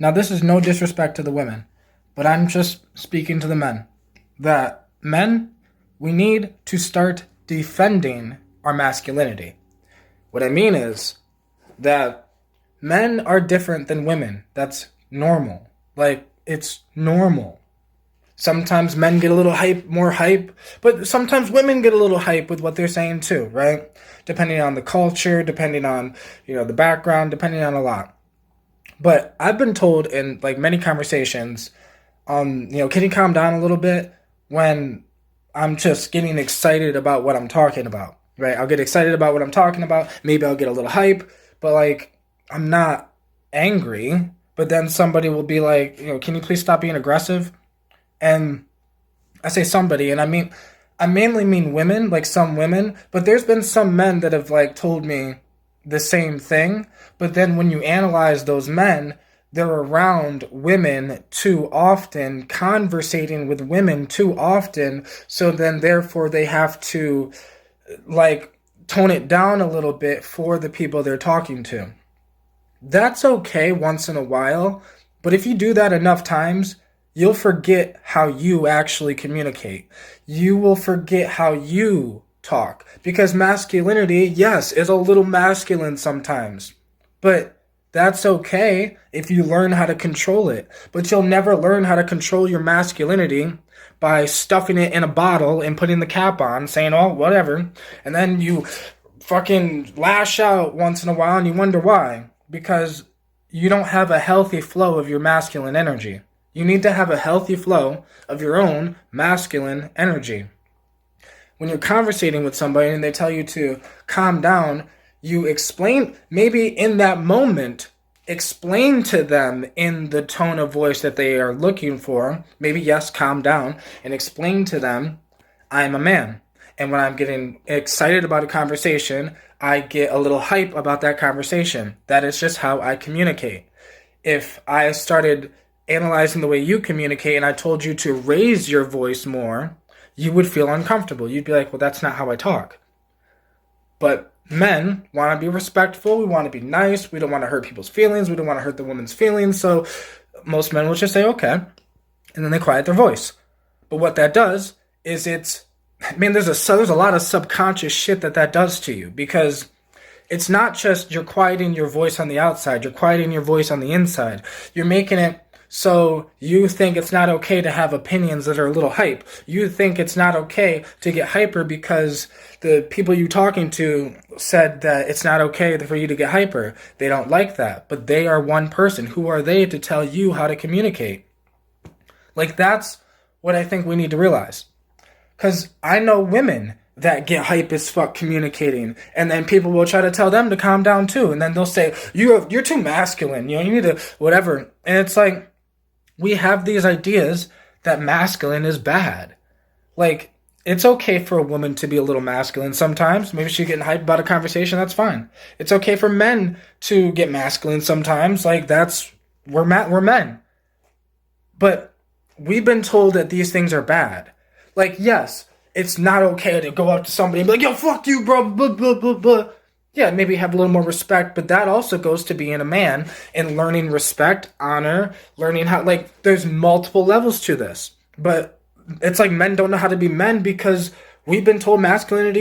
Now, this is no disrespect to the women, but I'm just speaking to the men. That men, we need to start defending our masculinity. What I mean is that men are different than women. That's normal. Like, it's normal. Sometimes men get a little more hype, but sometimes women get a little hype with what they're saying too, right? Depending on the culture, depending on, the background, depending on a lot. But I've been told in like many conversations, can you calm down a little bit when I'm just getting excited about what I'm talking about, right? I'll get excited about what I'm talking about. Maybe I'll get a little hype, but like, I'm not angry. But then somebody will be like, can you please stop being aggressive? And I say somebody, and I mainly mean women, like some women, but there's been some men that have like told me the same thing. But then when you analyze those men, they're around women too often, conversating with women too often. So then therefore they have to like tone it down a little bit for the people they're talking to. That's okay once in a while, but if you do that enough times, you'll forget how you actually communicate. You will forget how you talk. Because masculinity, yes, is a little masculine sometimes. But that's okay if you learn how to control it. But you'll never learn how to control your masculinity by stuffing it in a bottle and putting the cap on, saying, oh, whatever. And then you fucking lash out once in a while and you wonder why. Because you don't have a healthy flow of your masculine energy. You need to have a healthy flow of your own masculine energy. When you're conversating with somebody and they tell you to calm down, you explain, maybe in that moment, explain to them in the tone of voice that they are looking for. Maybe, yes, calm down, and explain to them, I'm a man. And when I'm getting excited about a conversation, I get a little hype about that conversation. That is just how I communicate. If I started analyzing the way you communicate and I told you to raise your voice more, you would feel uncomfortable. You'd be like, well, that's not how I talk. But men want to be respectful. We want to be nice. We don't want to hurt people's feelings. We don't want to hurt the woman's feelings. So most men will just say, okay. And then they quiet their voice. But what that does is there's a lot of subconscious shit that does to you, because it's not just you're quieting your voice on the outside. You're quieting your voice on the inside. You're making it so you think it's not okay to have opinions that are a little hype. You think it's not okay to get hyper because the people you're talking to said that it's not okay for you to get hyper. They don't like that. But they are one person. Who are they to tell you how to communicate? Like, that's what I think we need to realize. Because I know women that get hype as fuck communicating, and then people will try to tell them to calm down too, and then they'll say, you're too masculine, you need to whatever. And it's like, we have these ideas that masculine is bad. Like, it's okay for a woman to be a little masculine sometimes. Maybe she's getting hyped about a conversation, that's fine. It's okay for men to get masculine sometimes. Like, we're men. But we've been told that these things are bad. Like, yes, it's not okay to go up to somebody and be like, yo, fuck you, bro, blah, blah, blah, blah. Yeah, maybe have a little more respect, but that also goes to being a man and learning respect, honor, learning how, like, there's multiple levels to this. But it's like men don't know how to be men because we've been told masculinity